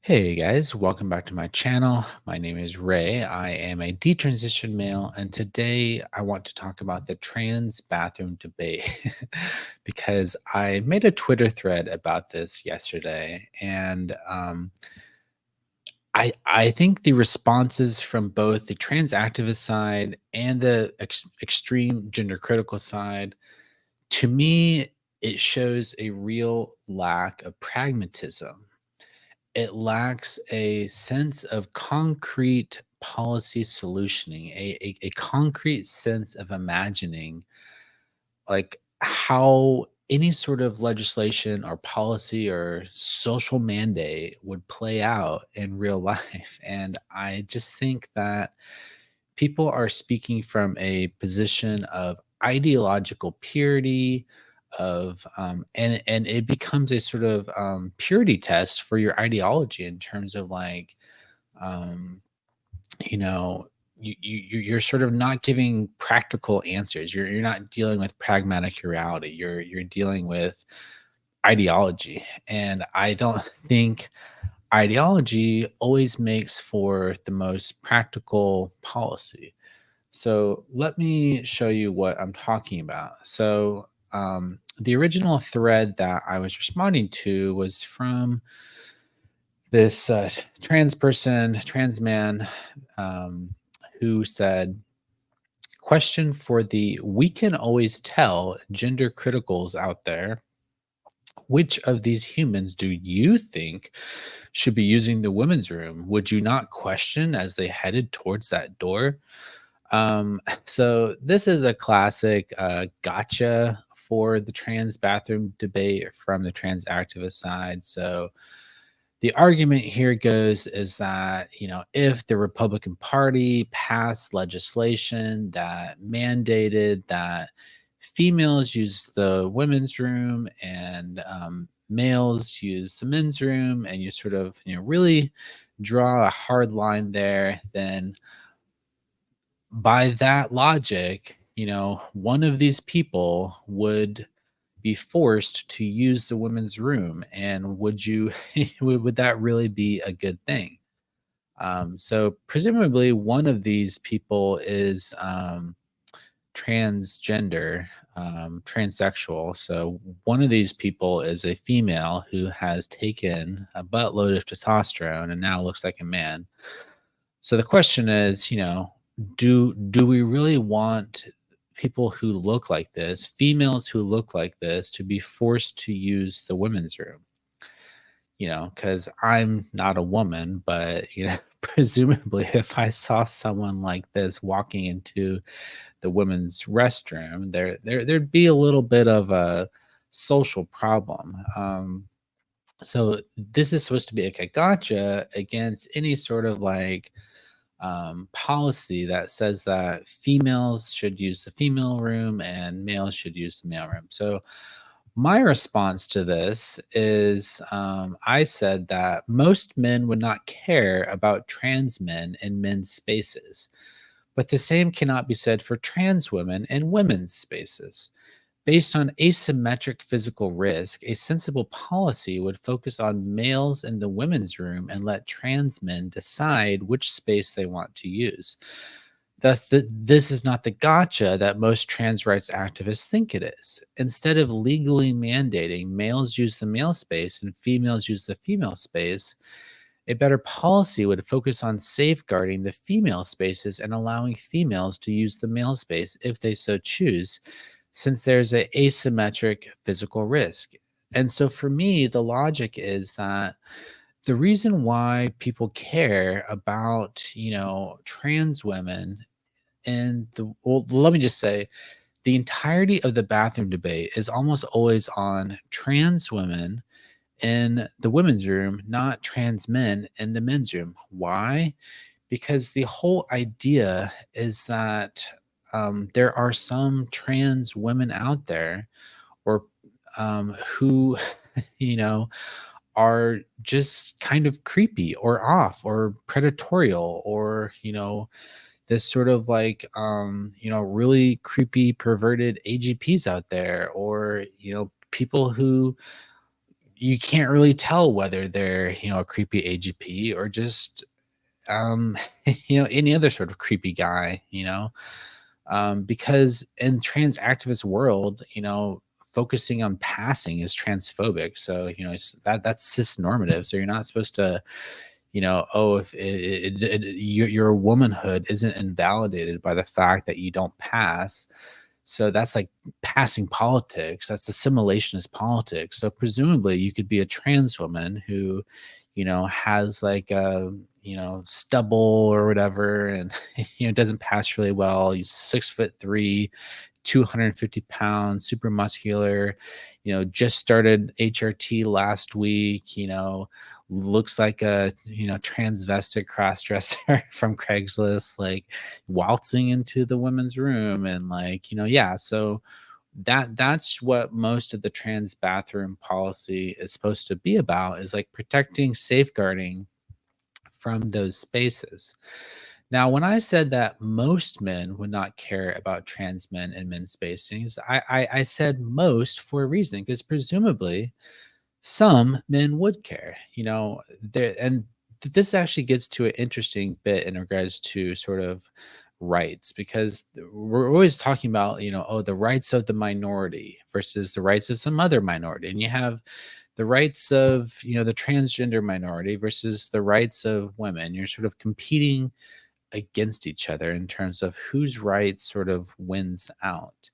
Hey guys, welcome back to my channel. My name is Ray. I am a detransition male, and today I want to talk about the trans bathroom debate because I made a Twitter thread about this yesterday, and I think the responses from both the trans activist side and the extreme gender critical side, to me, it shows a real lack of pragmatism. It lacks a sense of concrete policy solutioning, a concrete sense of imagining, like, how any sort of legislation or policy or social mandate would play out in real life. And I just think that people are speaking from a position of ideological purity and it becomes a sort of purity test for your ideology in terms of like um you know you're sort of not giving practical answers. You're not dealing with pragmatic reality. You're dealing with ideology, and I don't think ideology always makes for the most practical policy. So let me show you what I'm talking about. So the original thread that I was responding to was from this trans person, trans man, um, who said, "Question for the we can always tell gender criticals out there. Which of these humans do you think should be using the women's room? Would you not question as they headed towards that door?" So this is a classic gotcha for the trans bathroom debate from the trans activist side. So the argument here goes is that, if the Republican Party passed legislation that mandated that females use the women's room and males use the men's room, and you sort of, really draw a hard line there, then by that logic, one of these people would be forced to use the women's room. And would you, would that really be a good thing? So presumably one of these people is transgender, transsexual. So one of these people is a female who has taken a buttload of testosterone and now looks like a man. So the question is, do we really want people who look like this, females who look like this, to be forced to use the women's room? Because I'm not a woman, but presumably if I saw someone like this walking into the women's restroom, there'd be a little bit of a social problem. So this is supposed to be like a gotcha against any sort of like policy that says that females should use the female room and males should use the male room. So my response to this is I said that most men would not care about trans men in men's spaces, but the same cannot be said for trans women in women's spaces. Based on asymmetric physical risk, a sensible policy would focus on males in the women's room and let trans men decide which space they want to use. Thus, this is not the gotcha that most trans rights activists think it is. Instead of legally mandating males use the male space and females use the female space, a better policy would focus on safeguarding the female spaces and allowing females to use the male space if they so choose, since there's a asymmetric physical risk. And so for me, the logic is that the reason why people care about, trans women and well, let me just say the entirety of the bathroom debate is almost always on trans women in the women's room, not trans men in the men's room. Why? Because the whole idea is that there are some trans women out there, or who, you know, are just kind of creepy or off or predatorial, or, this sort of like, really creepy, perverted AGPs out there, or, people who, you can't really tell whether they're, a creepy AGP or just, um, any other sort of creepy guy, because in trans activist world, focusing on passing is transphobic. So, that's cis normative. So you're not supposed to, oh, if your womanhood isn't invalidated by the fact that you don't pass. So that's like passing politics. That's assimilationist politics. So presumably you could be a trans woman who, has like a, stubble or whatever, and doesn't pass really well. He's 6'3", 250 pounds, super muscular, just started HRT last week, looks like a, transvestic crossdresser from Craigslist, like waltzing into the women's room and like, yeah. So that's what most of the trans bathroom policy is supposed to be about, is like protecting, safeguarding from those spaces. Now, when I said that most men would not care about trans men and men's spacings, I said most for a reason, because presumably some men would care. There, and this actually gets to an interesting bit in regards to sort of rights, because we're always talking about, oh, the rights of the minority versus the rights of some other minority, and you have the rights of, the transgender minority versus the rights of women. You're sort of competing against each other in terms of whose rights sort of wins out.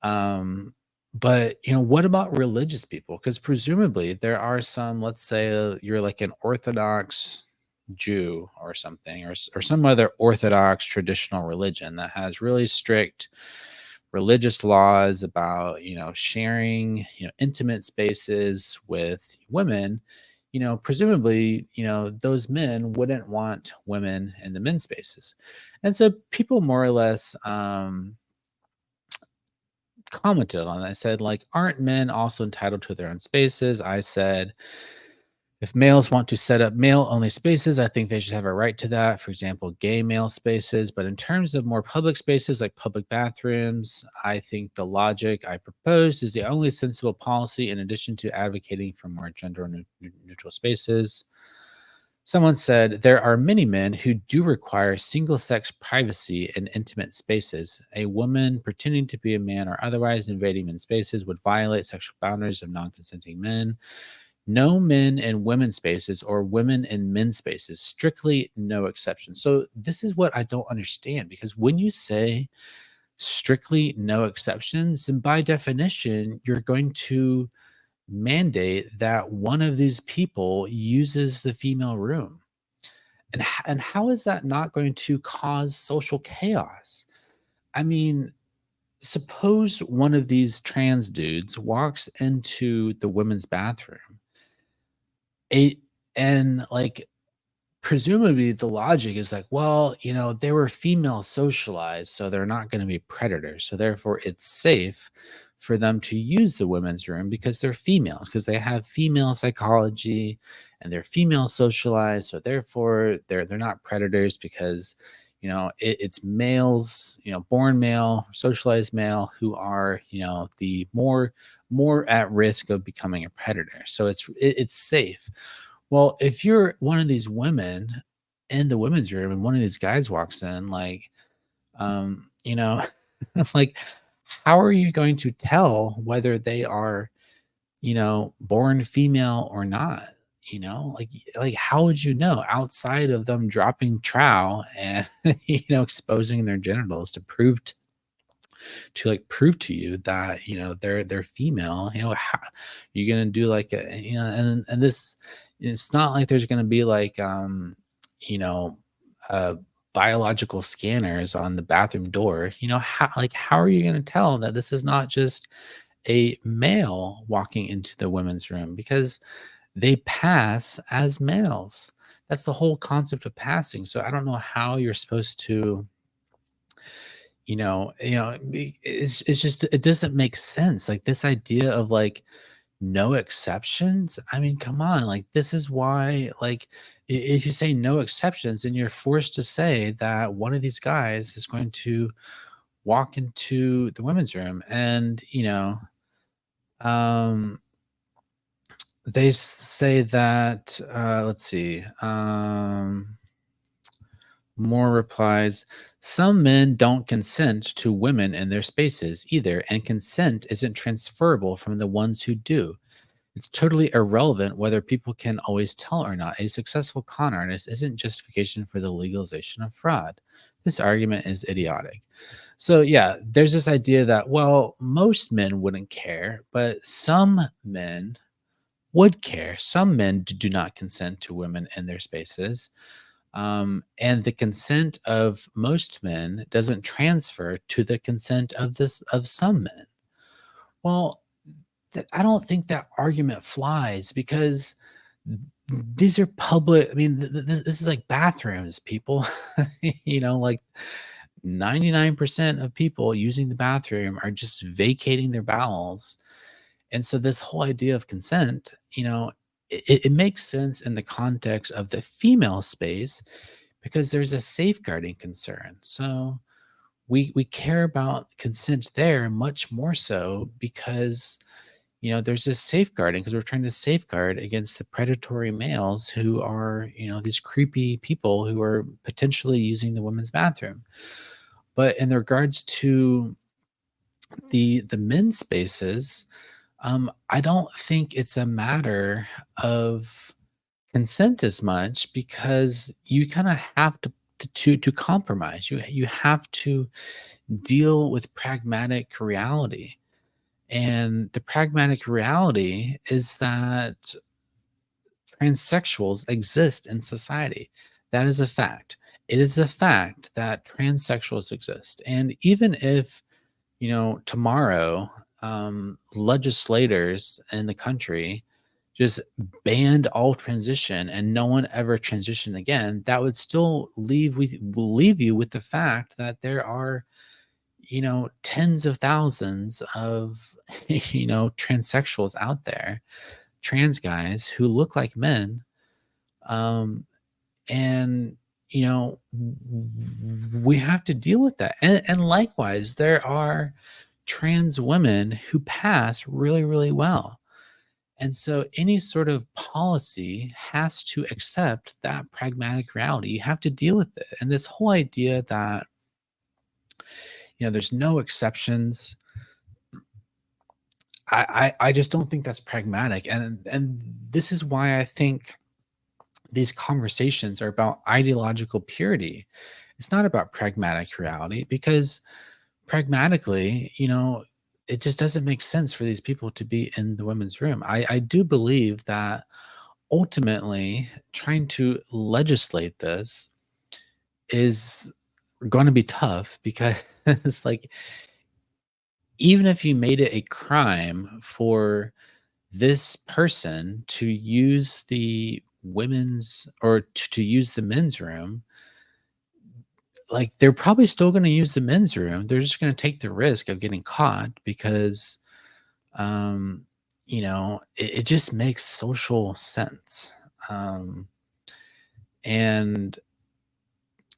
Um, but what about religious people? Because presumably there are some, let's say you're like an Orthodox Jew or something, or some other Orthodox traditional religion that has really strict religious laws about, sharing, intimate spaces with women. Presumably, those men wouldn't want women in the men's spaces. And so people more or less commented on that. I said, like, aren't men also entitled to their own spaces? I said, if males want to set up male only spaces, I think they should have a right to that. For example, gay male spaces. But in terms of more public spaces like public bathrooms, I think the logic I proposed is the only sensible policy, in addition to advocating for more gender neutral spaces. Someone said there are many men who do require single sex privacy in intimate spaces. A woman pretending to be a man or otherwise invading men's spaces would violate sexual boundaries of non consenting men. No men in women's spaces or women in men's spaces, strictly no exceptions. So, this is what I don't understand, because when you say strictly no exceptions, then by definition, you're going to mandate that one of these people uses the female room. And how is that not going to cause social chaos? I mean, suppose one of these trans dudes walks into the women's bathroom, a and, like, presumably the logic is like, well, they were female socialized, so they're not going to be predators. So therefore, it's safe for them to use the women's room because they're females, because they have female psychology and they're female socialized. So therefore, they're not predators because it's males, born male, socialized male, who are the more at risk of becoming a predator. So it's safe. Well, if you're one of these women in the women's room and one of these guys walks in, like, you know, like, how are you going to tell whether they are, born female or not? Like how would you know outside of them dropping trow and exposing their genitals to prove to you that they're female? How you're gonna do like a and this, it's not like there's gonna be like you know uh biological scanners on the bathroom door. How are you gonna tell that this is not just a male walking into the women's room, because they pass as males? That's the whole concept of passing. So I don't know how you're supposed to, it's just, it doesn't make sense. Like, this idea of like no exceptions. I mean, come on. Like, this is why, like, if you say no exceptions, then you're forced to say that one of these guys is going to walk into the women's room. And, um, They say that, let's see, more replies. Some men don't consent to women in their spaces either, and consent isn't transferable from the ones who do. It's totally irrelevant whether people can always tell or not. A successful con artist isn't justification for the legalization of fraud. This argument is idiotic. So, yeah, there's this idea that, well, most men wouldn't care, but some men would care. Some men do not consent to women in their spaces. And the consent of most men doesn't transfer to the consent of some men. Well, I don't think that argument flies because these are public. I mean, this is like bathrooms, people. Like 99% of people using the bathroom are just vacating their bowels. And so, this whole idea of consent, it makes sense in the context of the female space because there's a safeguarding concern. So, we care about consent there much more so because there's this safeguarding because we're trying to safeguard against the predatory males who are, these creepy people who are potentially using the women's bathroom. But in regards to the men's spaces, I don't think it's a matter of consent as much because you kind of have to compromise. You have to deal with pragmatic reality. And the pragmatic reality is that transsexuals exist in society. That is a fact. It is a fact that transsexuals exist. And even if, tomorrow, legislators in the country just banned all transition and no one ever transitioned again, that would still leave you with the fact that there are tens of thousands of transsexuals out there, trans guys who look like men, um and we have to deal with that. And likewise, there are trans women who pass really, really well. And so any sort of policy has to accept that pragmatic reality. You have to deal with it. And this whole idea that there's no exceptions, I just don't think that's pragmatic. And this is why I think these conversations are about ideological purity. It's not about pragmatic reality because pragmatically, it just doesn't make sense for these people to be in the women's room. I do believe that ultimately trying to legislate this is going to be tough because it's like even if you made it a crime for this person to use the women's or to use the men's room, like they're probably still going to use the men's room. They're just going to take the risk of getting caught because, um, it just makes social sense. Um, and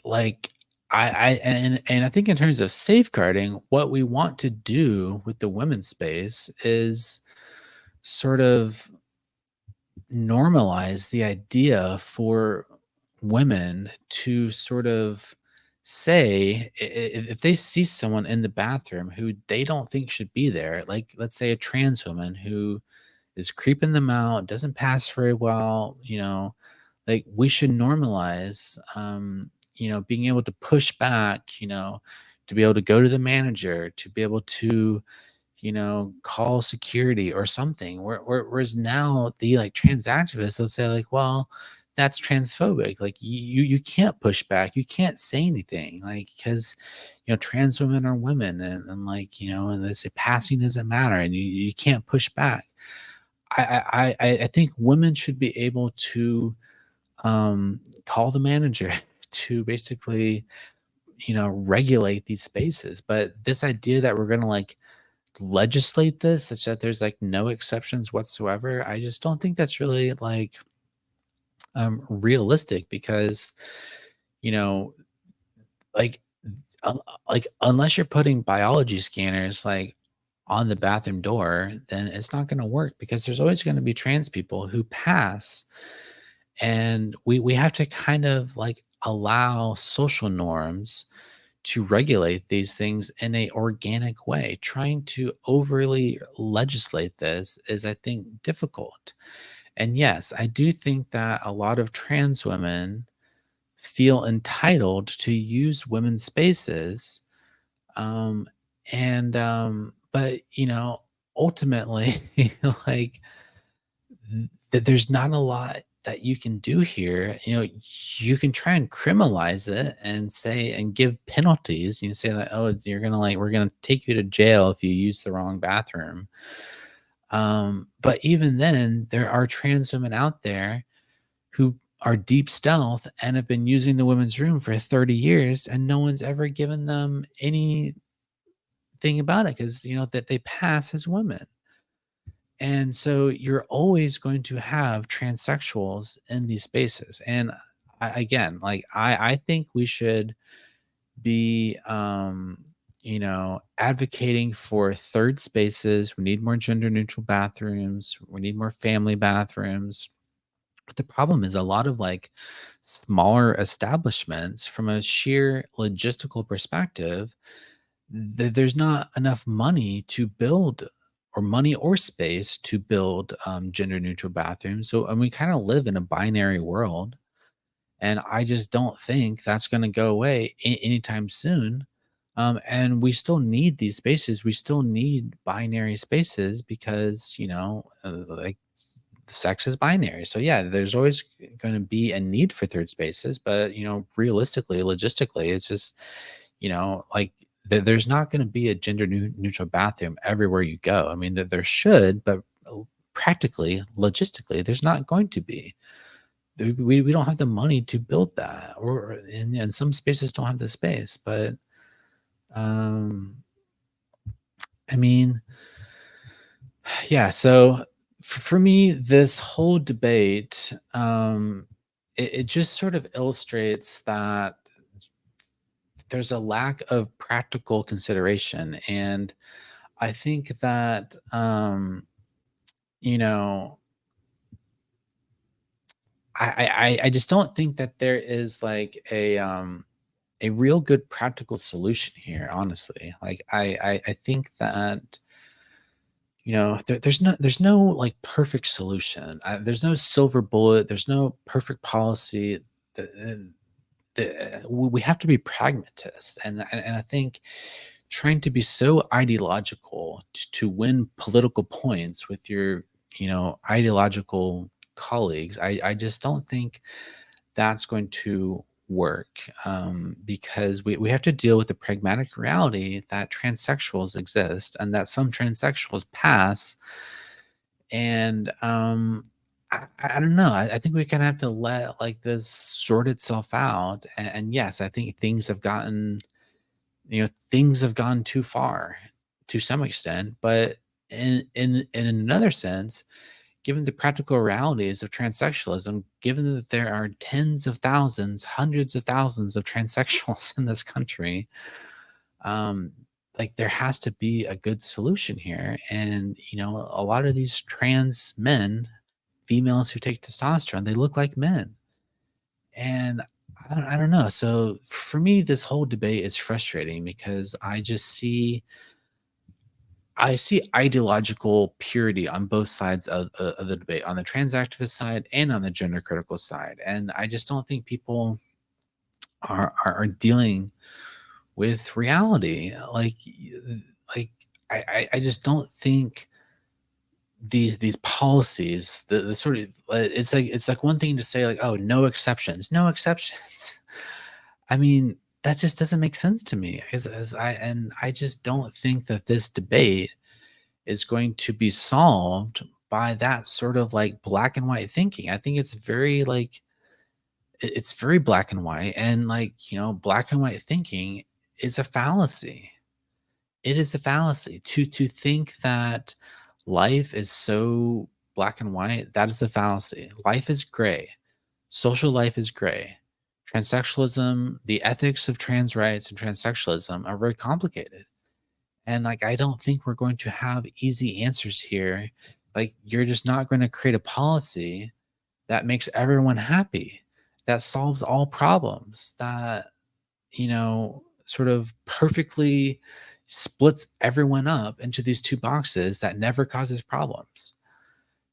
like, and I think in terms of safeguarding, what we want to do with the women's space is sort of normalize the idea for women to sort of say if they see someone in the bathroom who they don't think should be there, like let's say a trans woman who is creeping them out, doesn't pass very well, like we should normalize, being able to push back, to be able to go to the manager, to be able to call security or something. Whereas now the like trans activists will say like, well, that's transphobic. Like you can't push back. You can't say anything like because trans women are women and like and they say passing doesn't matter and you can't push back. I think women should be able to call the manager to basically regulate these spaces. But this idea that we're gonna like legislate this such that there's like no exceptions whatsoever, I just don't think that's really like realistic because you know like like unless you're putting biology scanners like on the bathroom door, then it's not going to work because there's always going to be trans people who pass. And we have to kind of like allow social norms to regulate these things in a organic way. Trying to overly legislate this is, I think, difficult. And yes, I do think that a lot of trans women feel entitled to use women's spaces. Um, but ultimately, like that there's not a lot that you can do here. You can try and criminalize it and say and give penalties. You say that, oh, you're gonna like we're gonna take you to jail if you use the wrong bathroom. But even then, there are trans women out there who are deep stealth and have been using the women's room for 30 years and no one's ever given them anything about it because that they pass as women. And so you're always going to have transsexuals in these spaces. And again, like I think we should be advocating for third spaces. We need more gender neutral bathrooms. We need more family bathrooms. But the problem is a lot of like smaller establishments from a sheer logistical perspective, there's not enough money to build or money or space to build gender neutral bathrooms. So, and we kind of live in a binary world. And I just don't think that's going to go away anytime soon. And we still need these spaces. We still need binary spaces because, like sex is binary. So yeah, there's always going to be a need for third spaces, but realistically, logistically, it's just, like there's not going to be a gender neutral bathroom everywhere you go. I mean, that there should, but practically, logistically, there's not going to be. We don't have the money to build that, and some spaces don't have the space. But um, I mean, yeah. So for me, this whole debate, it just sort of illustrates that there's a lack of practical consideration, and I think that you know, I just don't think that there is like a real good practical solution here. Honestly, like I think that there's no like perfect solution. There's no silver bullet. There's no perfect policy. The, we have to be pragmatists, and I think trying to be so ideological to win political points with your ideological colleagues, I just don't think that's going to work, because we have to deal with the pragmatic reality that transsexuals exist and that some transsexuals pass. And I don't know. I think we kind of have to let like this sort itself out. And yes, I think things have gone too far to some extent. But in another sense, given the practical realities of transsexualism, given that there are tens of thousands, hundreds of thousands of transsexuals in this country, um, like there has to be a good solution here. And a lot of these trans men, females who take testosterone, they look like men. And I don't know. So for me, this whole debate is frustrating because I see ideological purity on both sides of the debate, on the trans activist side and on the gender critical side. And I just don't think people are dealing with reality. Like I just don't think these policies, the sort of it's like one thing to say like, oh, no exceptions, no exceptions. I mean, that just doesn't make sense to me. I just don't think that this debate is going to be solved by that sort of like black and white thinking. I think it's very like it's very black and white, and like black and white thinking is a fallacy. It is a fallacy to think that life is so black and white. That is a fallacy. Life is gray. Social life is gray. Transsexualism, the ethics of trans rights and transsexualism are very complicated. And like, I don't think we're going to have easy answers here. Like, you're just not going to create a policy that makes everyone happy, that solves all problems, that, sort of perfectly splits everyone up into these two boxes that never causes problems.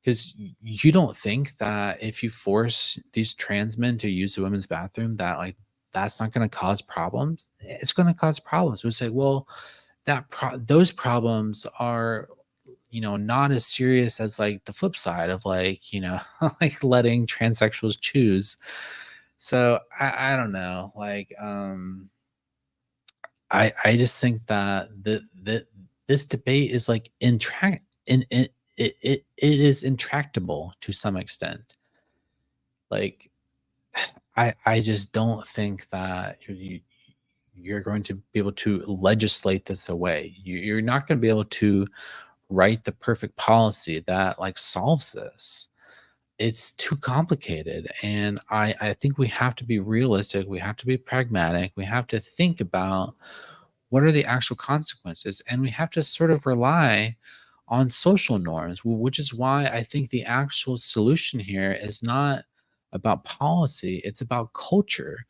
Because you don't think that if you force these trans men to use the women's bathroom, that like that's not going to cause problems? It's going to cause problems. We say, well, those problems are, not as serious as like the flip side of like, like letting transsexuals choose. So I don't know. Like, I just think that this debate is like it is intractable to some extent. Like, I just don't think that you're going to be able to legislate this away. You're not going to be able to write the perfect policy that like solves this. It's too complicated, and I think we have to be realistic. We have to be pragmatic. We have to think about what are the actual consequences, and we have to sort of rely on social norms, which is why I think the actual solution here is not about policy, it's about culture.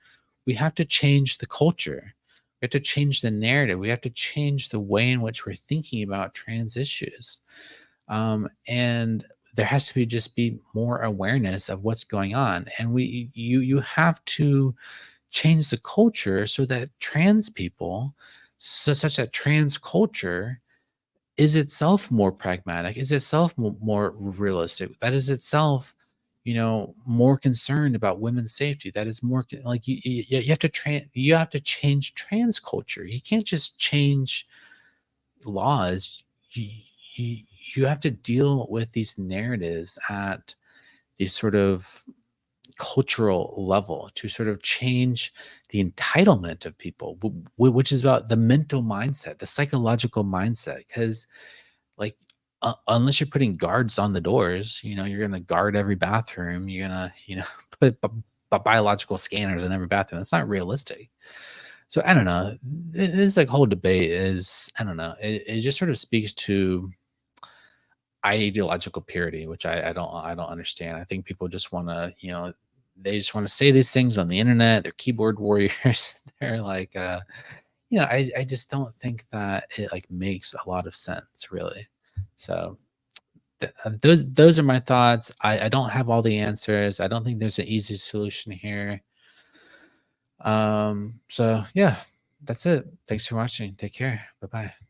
We have to change the culture. We have to change the narrative. We have to change the way in which we're thinking about trans issues. And there has to be just be more awareness of what's going on. And you have to change the culture so that trans people, such that trans culture is itself more pragmatic, is itself more realistic, that is itself, more concerned about women's safety, that is more like you have to you have to change trans culture. You can't just change laws. You, you have to deal with these narratives at these sort of cultural level to sort of change the entitlement of people, which is about the mental mindset, the psychological mindset. Because, like, unless you're putting guards on the doors, you're going to guard every bathroom, you're going to, put biological scanners in every bathroom. That's not realistic. So I don't know. This like whole debate is, I don't know. It just sort of speaks to ideological purity, which I don't understand. I think people just want to, they just want to say these things on the internet. They're keyboard warriors. They're like, I just don't think that it like makes a lot of sense, really. So those are my thoughts. I don't have all the answers. I don't think there's an easy solution here. So yeah, that's it. Thanks for watching. Take care. Bye bye.